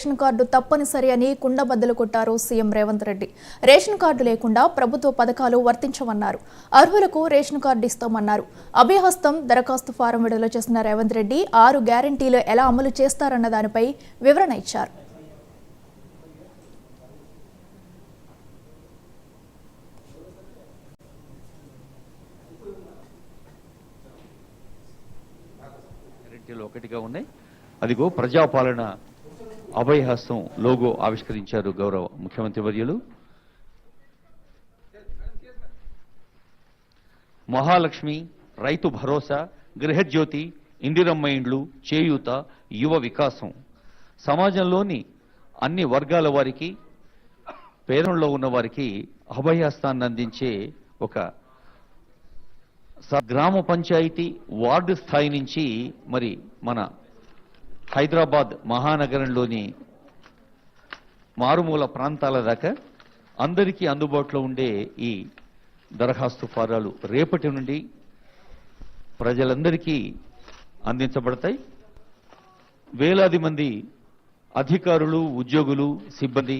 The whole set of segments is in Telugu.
రేషన్ కార్డు తప్పనిసరి అని కుండబద్దలు కొట్టారు CM Revanth Reddy. Ration card లేకుండా ప్రభుత్వ పథకాలు వర్తించవన్నారు. అర్హులకు రేషన్ కార్డు ఇస్తామన్నారు. అభయహస్తం దరఖాస్తు ఫారం విడుదల చేసిన రేవంత్ రెడ్డి 6 గ్యారంటీలు ఎలా అమలు చేస్తారన్న దానిపై వివరణ ఇచ్చారు. ఒకటిగా ఉన్నాయి. అదిగో ప్రజాపాలన అభయహస్తం లోగో ఆవిష్కరించారు గౌరవ ముఖ్యమంత్రి వర్యులు. మహాలక్ష్మి, రైతు భరోసా, గృహజ్యోతి, ఇందిరమ్మ ఇండ్లు, చేయూత, యువ వికాసం సమాజంలోని అన్ని వర్గాల వారికి, పేదల్లో ఉన్న వారికి అభయహస్తాన్ని అందించే ఒక గ్రామ పంచాయతీ వార్డు స్థాయి నుంచి మరి మన హైదరాబాద్ మహానగరంలోని మారుమూల ప్రాంతాల దాకా అందరికీ అందుబాటులో ఉండే ఈ దరఖాస్తు ఫారాలు రేపటి నుండి ప్రజలందరికీ అందించబడతాయి. వేలాది మంది అధికారులు, ఉద్యోగులు, సిబ్బంది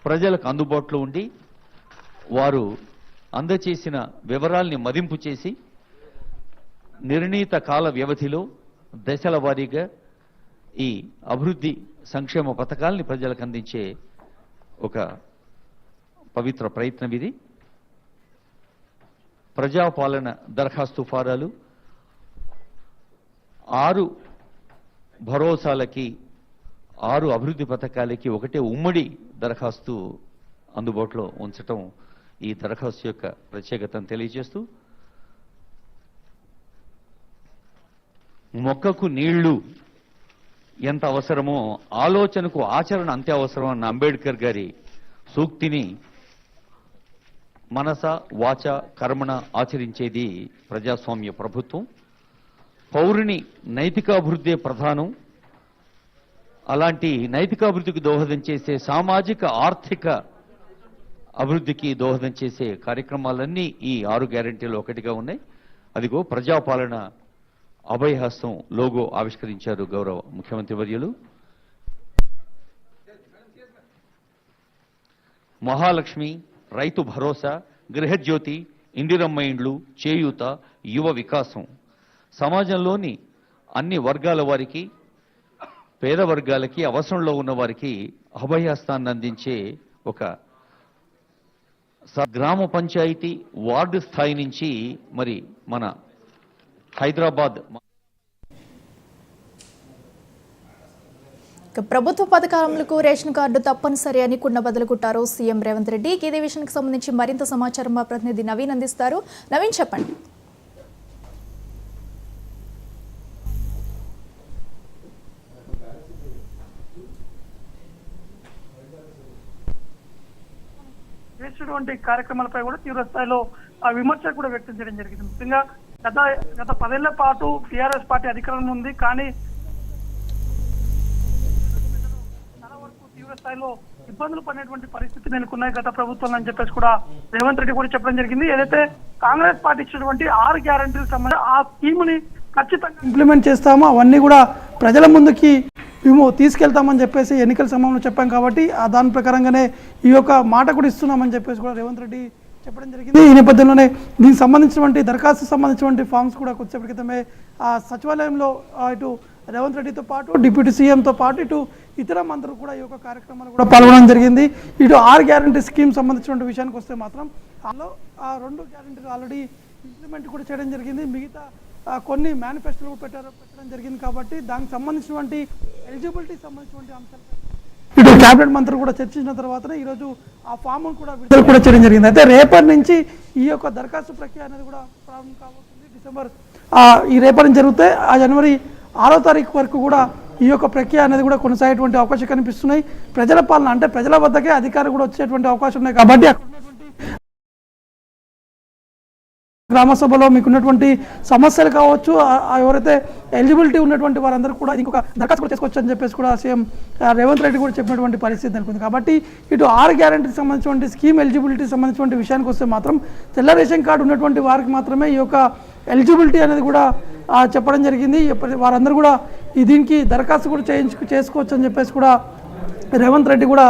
ప్రజలకు అందుబాటులో ఉండి వారు అందచేసిన వివరాల్ని మదింపు చేసి నిర్ణీత కాల వ్యవధిలో దశల వారీగా ఈ అభివృద్ధి సంక్షేమ పథకాల్ని ప్రజలకు అందించే ఒక పవిత్ర ప్రయత్నం ఇది. ప్రజాపాలన దరఖాస్తు ఫారాలు 6 భరోసాలకి, 6 అభివృద్ధి పథకాలకి ఒకటే ఉమ్మడి దరఖాస్తు అందుబాటులో ఉంచటం ఈ దరఖాస్తు యొక్క ప్రత్యేకతను తెలియజేస్తూ, మొక్కకు నీళ్లు ఎంత అవసరమో ఆలోచనకు ఆచరణ అంతే అవసరం అన్న అంబేద్కర్ గారి సూక్తిని మనస, వాచ, కర్మణ ఆచరించేది ప్రజాస్వామ్య ప్రభుత్వం. పౌరుని నైతికాభివృద్ధి ప్రధానం. అలాంటి నైతికాభివృద్ధికి దోహదం చేసే సామాజిక, ఆర్థిక అభివృద్ధికి దోహదం చేసే కార్యక్రమాలన్నీ ఈ 6 గ్యారంటీలు ఒకటిగా ఉన్నాయి. అదిగో ప్రజాపాలన అభయహస్తం లోగో ఆవిష్కరించారు గౌరవ ముఖ్యమంత్రి వర్యులు. మహాలక్ష్మి, రైతు భరోసా, గృహజ్యోతి, ఇందిరమ్మ ఇండ్లు, చేయూత, యువ వికాసం సమాజంలోని అన్ని వర్గాల వారికి, పేద వర్గాలకి, అవసరంలో ఉన్న వారికి అభయహస్తాన్ని అందించే ఒక గ్రామ పంచాయతీ వార్డు స్థాయి నుంచి మరి మన హైదరాబాద్ ప్రభుత్వ పథకాలకు రేషన్ కార్డు తప్పనిసరి అని కుండబద్దలు కొట్టారు సీఎం రేవంత్ రెడ్డి. ఇదే విషయానికి సంబంధించి మరింత సమాచారం మా ప్రతినిధి నవీన్ అందిస్తారు. నవీన్, చెప్పండి. చేసినటువంటి కార్యక్రమాలపై కూడా తీవ్ర స్థాయిలో విమర్శ కూడా వ్యక్తం చేయడం జరిగింది. ముఖ్యంగా గత 10 ఏళ్ల పాటు టీఆర్ఎస్ పార్టీ అధికారంలో ఉంది, కానీ చాలా వరకు తీవ్ర స్థాయిలో ఇబ్బందులు పడినటువంటి పరిస్థితి నెలకొన్నాయి గత ప్రభుత్వం అని చెప్పేసి కూడా రేవంత్ రెడ్డి కూడా చెప్పడం జరిగింది. ఏదైతే కాంగ్రెస్ పార్టీ ఇచ్చినటువంటి 6 గ్యారంటీలకు సంబంధించి ఆ స్కీమ్ ని ఖచ్చితంగా ఇంప్లిమెంట్ చేస్తామో అవన్నీ కూడా ప్రజల ముందుకి మేము తీసుకెళ్తామని చెప్పేసి ఎన్నికల సమయంలో చెప్పాం. కాబట్టి దాని ప్రకారంగానే ఈ యొక్క మాట కూడా ఇస్తున్నామని చెప్పేసి కూడా రేవంత్ రెడ్డి చెప్పడం జరిగింది. ఈ నేపథ్యంలోనే దీనికి సంబంధించినటువంటి దరఖాస్తు సంబంధించినటువంటి ఫామ్స్ కూడా కొద్దిసేపటి క్రితమే సచివాలయంలో ఇటు రేవంత్ రెడ్డితో పాటు డిప్యూటీ సీఎంతో పాటు ఇటు ఇతర మంత్రులు కూడా ఈ యొక్క కార్యక్రమాలు కూడా పాల్గొనడం జరిగింది. ఇటు 6 గ్యారంటీ స్కీమ్ సంబంధించినటువంటి విషయానికి వస్తే మాత్రం అందులో 2 గ్యారంటీలు ఆల్రెడీ ఇంప్లిమెంట్ కూడా చేయడం జరిగింది. మిగతా కొన్ని మేనిఫెస్టోలు పెట్టడం జరిగింది. కాబట్టి దానికి సంబంధించినటువంటి ఎలిజిబిలిటీ సంబంధించినటువంటి అంశాలపై ఇటు క్యాబినెట్ మంత్రులు కూడా చర్చించిన తర్వాతనే ఈరోజు ఆ ఫామ్ కూడా విడుదల కూడా చేయడం జరిగింది. అయితే రేపటి నుంచి ఈ యొక్క దరఖాస్తు ప్రక్రియ అనేది కూడా ప్రారంభం కాబోతుంది. డిసెంబర్ ఈ రేపటి నుంచి జరిగితే జనవరి 6వ తారీఖు వరకు కూడా ఈ యొక్క ప్రక్రియ అనేది కూడా కొనసాగేటువంటి అవకాశం కనిపిస్తున్నాయి. ప్రజల పాలన అంటే ప్రజల వద్దకే అధికారులు కూడా వచ్చేటువంటి అవకాశం ఉన్నాయి. కాబట్టి గ్రామ సభలో మీకు ఉన్నటువంటి సమస్యలు కావచ్చు, ఎవరైతే ఎలిజిబిలిటీ ఉన్నటువంటి వారందరూ కూడా ఇంకొక దరఖాస్తు కూడా చేసుకోవచ్చు అని చెప్పేసి కూడా సీఎం రేవంత్ రెడ్డి కూడా చెప్పినటువంటి పరిస్థితి నెలకొంది. కాబట్టి ఇటు 6 గ్యారంటీకి సంబంధించినటువంటి స్కీమ్ ఎలిజిబిలిటీ సంబంధించినటువంటి విషయానికి వస్తే మాత్రం తెల్ల రేషన్ కార్డు ఉన్నటువంటి వారికి మాత్రమే ఈ యొక్క ఎలిజిబిలిటీ అనేది కూడా చెప్పడం జరిగింది. వారందరూ కూడా దీనికి దరఖాస్తు కూడా చేసుకోవచ్చు అని చెప్పేసి కూడా రేవంత్ రెడ్డి కూడా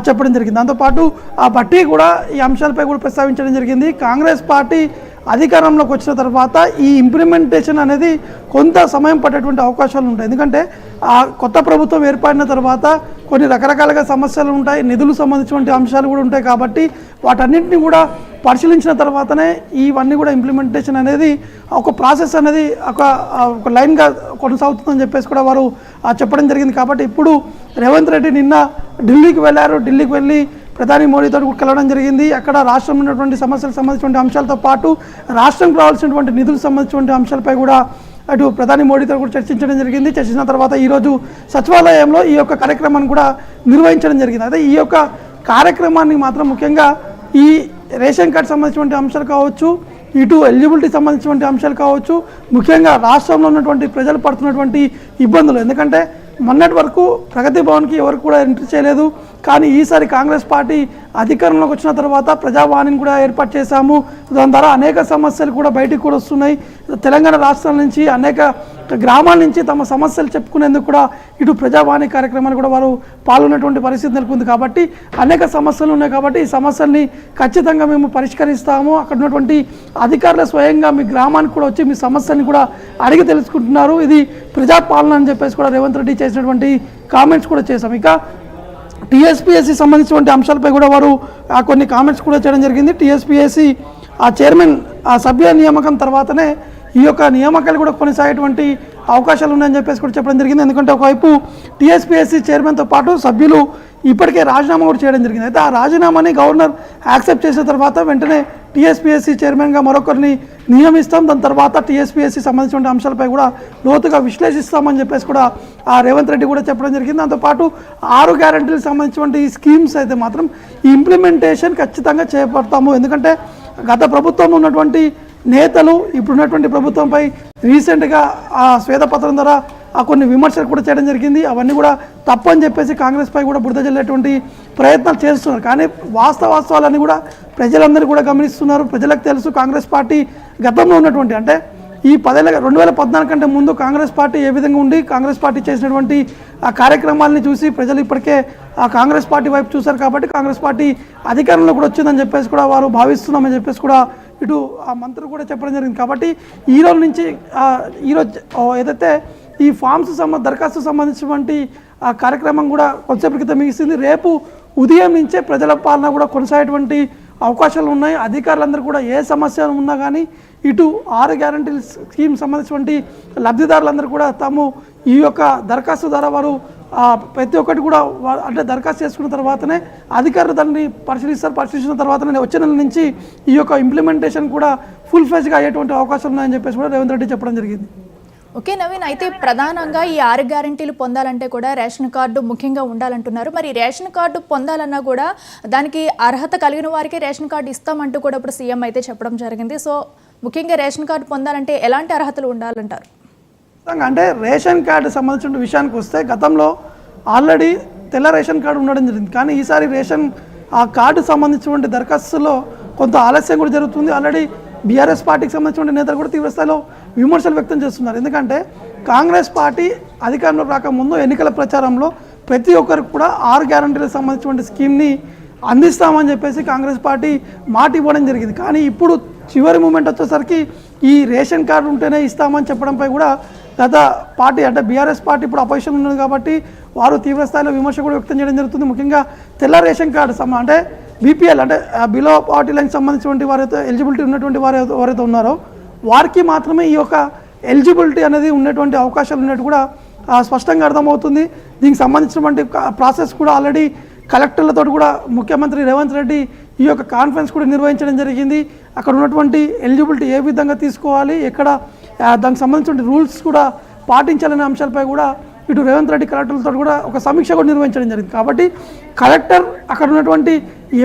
చెప్పడం జరిగింది. దాంతోపాటు ఆ బట్టి కూడా ఈ అంశాలపై కూడా ప్రస్తావించడం జరిగింది. కాంగ్రెస్ పార్టీ అధికారంలోకి వచ్చిన తర్వాత ఈ ఇంప్లిమెంటేషన్ అనేది కొంత సమయం పట్టేటువంటి అవకాశాలు ఉంటాయి. ఎందుకంటే ఆ కొత్త ప్రభుత్వం ఏర్పడిన తర్వాత కొన్ని రకరకాలుగా సమస్యలు ఉంటాయి, నిధులు సంబంధించినటువంటి అంశాలు కూడా ఉంటాయి. కాబట్టి వాటన్నింటినీ కూడా పరిశీలించిన తర్వాతనే ఇవన్నీ కూడా ఇంప్లిమెంటేషన్ అనేది ఒక ప్రాసెస్ అనేది ఒక లైన్గా కొనసాగుతుందని చెప్పేసి కూడా వారు చెప్పడం జరిగింది. కాబట్టి ఇప్పుడు రేవంత్ రెడ్డి నిన్న ఢిల్లీకి వెళ్ళారు. ఢిల్లీకి వెళ్ళి ప్రధాని మోడీతో కలవడం జరిగింది. అక్కడ రాష్ట్రంలో ఉన్నటువంటి సమస్యలకు సంబంధించినటువంటి అంశాలతో పాటు రాష్ట్రంకు రావాల్సినటువంటి నిధులకు సంబంధించినటువంటి అంశాలపై కూడా అటు ప్రధాని మోడీతో కూడా చర్చించడం జరిగింది. చర్చించిన తర్వాత ఈరోజు సచివాలయంలో ఈ యొక్క కార్యక్రమాన్ని కూడా నిర్వహించడం జరిగింది. అదే ఈ యొక్క కార్యక్రమాన్ని మాత్రం ముఖ్యంగా ఈ రేషన్ కార్డు సంబంధించినటువంటి అంశాలు కావచ్చు, ఇటు ఎలిజిబిలిటీ సంబంధించినటువంటి అంశాలు కావచ్చు, ముఖ్యంగా రాష్ట్రంలో ఉన్నటువంటి ప్రజలు పడుతున్నటువంటి ఇబ్బందులు. ఎందుకంటే మొన్నటి వరకు ప్రగతి భవన్కి ఎవరు కూడా ఎంట్రీ చేయలేదు. కానీ ఈసారి కాంగ్రెస్ పార్టీ అధికారంలోకి వచ్చిన తర్వాత ప్రజావాణిని కూడా ఏర్పాటు చేశాము. దాని ద్వారా అనేక సమస్యలు కూడా బయటికి కూడా వస్తున్నాయి. తెలంగాణ రాష్ట్రాల నుంచి అనేక గ్రామాల నుంచి తమ సమస్యలు చెప్పుకునేందుకు కూడా ఇటు ప్రజావాణి కార్యక్రమాలు కూడా వారు పాల్గొన్నటువంటి పరిస్థితి నెలకొంది. కాబట్టి అనేక సమస్యలు ఉన్నాయి. కాబట్టి ఈ సమస్యల్ని ఖచ్చితంగా మేము పరిష్కరిస్తాము. అక్కడ ఉన్నటువంటి అధికారులు స్వయంగా మీ గ్రామానికి కూడా వచ్చి మీ సమస్యని కూడా అడిగి తెలుసుకుంటున్నారు. ఇది ప్రజాపాలన అని చెప్పేసి కూడా రేవంత్ రెడ్డి చేసినటువంటి కామెంట్స్ కూడా చేశాం. ఇక టీఎస్పీఎస్సీ సంబంధించినటువంటి అంశాలపై కూడా వారు కొన్ని కామెంట్స్ కూడా చేయడం జరిగింది. టీఎస్పీఎస్సీ ఆ చైర్మన్ ఆ సభ్యుల నియామకం తర్వాతనే ఈ యొక్క నియామకాలు కూడా కొనసాగేటువంటి అవకాశాలు ఉన్నాయని చెప్పేసి కూడా చెప్పడం జరిగింది. ఎందుకంటే ఒకవైపు టీఎస్పీఎస్సీ చైర్మన్తో పాటు సభ్యులు ఇప్పటికే రాజీనామా కూడా చేయడం జరిగింది. అయితే ఆ రాజీనామాని గవర్నర్ యాక్సెప్ట్ చేసిన తర్వాత వెంటనే టీఎస్పీఎస్సీ చైర్మన్గా మరొకరిని నియమిస్తాం. దాని తర్వాత టీఎస్పీఎస్సీ సంబంధించిన అంశాలపై కూడా లోతుగా విశ్లేషిస్తామని చెప్పేసి కూడా ఆ రేవంత్ రెడ్డి కూడా చెప్పడం జరిగింది. దాంతోపాటు 6 గ్యారెంటీలకు సంబంధించినటువంటి ఈ స్కీమ్స్ అయితే మాత్రం ఈ ఇంప్లిమెంటేషన్ ఖచ్చితంగా చేపడతాము. ఎందుకంటే గత ప్రభుత్వంలో ఉన్నటువంటి నేతలు ఇప్పుడున్నటువంటి ప్రభుత్వంపై రీసెంట్గా ఆ శ్వేతపత్రం ద్వారా కొన్ని విమర్శలు కూడా చేయడం జరిగింది. అవన్నీ కూడా తప్పని చెప్పేసి కాంగ్రెస్ పై కూడా బురద జల్లేటువంటి ప్రయత్నాలు చేస్తున్నారు. కానీ వాస్తవాలన్నీ కూడా ప్రజలందరూ కూడా గమనిస్తున్నారు. ప్రజలకు తెలుసు కాంగ్రెస్ పార్టీ గతంలో ఉన్నటువంటి అంటే ఈ 2014 కంటే ముందు కాంగ్రెస్ పార్టీ ఏ విధంగా ఉండి కాంగ్రెస్ పార్టీ చేసినటువంటి ఆ కార్యక్రమాలని చూసి ప్రజలు ఇప్పటికే ఆ కాంగ్రెస్ పార్టీ వైపు చూశారు. కాబట్టి కాంగ్రెస్ పార్టీ అధికారంలో కూడా వచ్చిందని చెప్పేసి కూడా వారు భావిస్తున్నామని చెప్పేసి కూడా ఇటు ఆ మంత్రులు కూడా చెప్పడం జరిగింది. కాబట్టి ఈరోజు నుంచి ఈరోజు ఏదైతే ఈ ఫామ్స్ దరఖాస్తు సంబంధించినటువంటి ఆ కార్యక్రమం కూడా కొంతసేపటి క్రితం ముగిసింది. రేపు ఉదయం నుంచే ప్రజల పాలన కూడా కొనసాగేటువంటి అవకాశాలు ఉన్నాయి. అధికారులందరూ కూడా ఏ సమస్య ఉన్నా కానీ ఇటు 6 గ్యారంటీల స్కీమ్ సంబంధించినటువంటి లబ్ధిదారులందరూ కూడా తాము ఈ యొక్క దరఖాస్తు ద్వారా వారు ప్రతి ఒక్కటి కూడా అంటే దరఖాస్తు చేసుకున్న తర్వాతనే అధికారులు దాన్ని పరిశీలించిన తర్వాతనే వచ్చే నెల నుంచి ఈ యొక్క ఇంప్లిమెంటేషన్ కూడా ఫుల్ ఫ్లెజ్గా అయ్యేటువంటి అవకాశాలు ఉన్నాయని చెప్పేసి కూడా రేవంత్ రెడ్డి చెప్పడం జరిగింది. ఓకే నవీన్, అయితే ప్రధానంగా ఈ 6 గ్యారెంటీలు పొందాలంటే కూడా రేషన్ కార్డు ముఖ్యంగా ఉండాలంటున్నారు. మరి రేషన్ కార్డు పొందాలన్నా కూడా దానికి అర్హత కలిగిన వారికి రేషన్ కార్డు ఇస్తామంటూ కూడా ఇప్పుడు సీఎం అయితే చెప్పడం జరిగింది. సో ముఖ్యంగా రేషన్ కార్డు పొందాలంటే ఎలాంటి అర్హతలు ఉండాలంటారు? అంటే రేషన్ కార్డు సంబంధించిన విషయానికి వస్తే గతంలో ఆల్రెడీ తెల్ల రేషన్ కార్డు ఉండడం జరిగింది. కానీ ఈసారి రేషన్ ఆ కార్డు సంబంధించినటువంటి దరఖాస్తులో కొంత ఆలస్యం కూడా జరుగుతుంది. ఆల్రెడీ బీఆర్ఎస్ పార్టీకి సంబంధించిన నేతలు కూడా తీవ్రస్థాయిలో విమర్శలు వ్యక్తం చేస్తున్నారు. ఎందుకంటే కాంగ్రెస్ పార్టీ అధికారంలోకి రాకముందు ఎన్నికల ప్రచారంలో ప్రతి ఒక్కరికి కూడా 6 గ్యారంటీలకు సంబంధించిన స్కీమ్ని అందిస్తామని చెప్పేసి కాంగ్రెస్ పార్టీ మాట ఇవ్వడం జరిగింది. కానీ ఇప్పుడు చివరి మూమెంట్ వచ్చేసరికి ఈ రేషన్ కార్డు ఉంటేనే ఇస్తామని చెప్పడంపై కూడా గత పార్టీ అంటే బీఆర్ఎస్ పార్టీ ఇప్పుడు అపోజిషన్ ఉన్నది కాబట్టి వారు తీవ్రస్థాయిలో విమర్శ కూడా వ్యక్తం చేయడం జరుగుతుంది. ముఖ్యంగా తెల్ల రేషన్ కార్డు అంటే బీపీఎల్ అంటే బిలో పావర్టీ లైన్ సంబంధించినటువంటి వారైతే ఎలిజిబిలిటీ ఉన్నటువంటి వారు ఎవరైతే ఉన్నారో వారికి మాత్రమే ఈ యొక్క ఎలిజిబిలిటీ అనేది ఉన్నటువంటి అవకాశాలు ఉన్నట్టు కూడా స్పష్టంగా అర్థమవుతుంది. దీనికి సంబంధించినటువంటి ప్రాసెస్ కూడా ఆల్రెడీ కలెక్టర్లతో కూడా ముఖ్యమంత్రి రేవంత్ రెడ్డి ఈ యొక్క కాన్ఫరెన్స్ కూడా నిర్వహించడం జరిగింది. అక్కడ ఉన్నటువంటి ఎలిజిబిలిటీ ఏ విధంగా తీసుకోవాలి, ఎక్కడ దానికి సంబంధించిన రూల్స్ కూడా పాటించాలనే అంశాలపై కూడా ఇటు రేవంత్ రెడ్డి కలెక్టర్లతో కూడా ఒక సమీక్ష కూడా నిర్వహించడం జరిగింది. కాబట్టి కలెక్టర్ అక్కడ ఉన్నటువంటి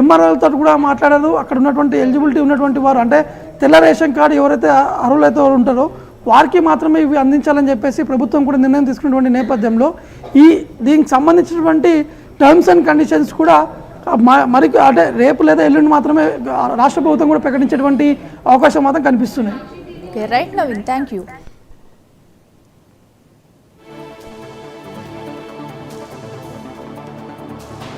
ఎంఆర్ఓలతో కూడా మాట్లాడారు. అక్కడ ఉన్నటువంటి ఎలిజిబిలిటీ ఉన్నటువంటి వారు అంటే తెల్ల రేషన్ కార్డు ఎవరైతే అర్హులైతే ఉంటారో వారికి మాత్రమే ఇవి అందించాలని చెప్పేసి ప్రభుత్వం కూడా నిర్ణయం తీసుకున్నటువంటి నేపథ్యంలో దీనికి సంబంధించినటువంటి టర్మ్స్ అండ్ కండిషన్స్ కూడా మరి అంటే రేపు లేదా ఎల్లుండి మాత్రమే రాష్ట్ర ప్రభుత్వం కూడా ప్రకటించేటువంటి అవకాశం మాత్రం కనిపిస్తున్నాయి. Right Naveen, thank you. తెలియజేస్తున్నారు.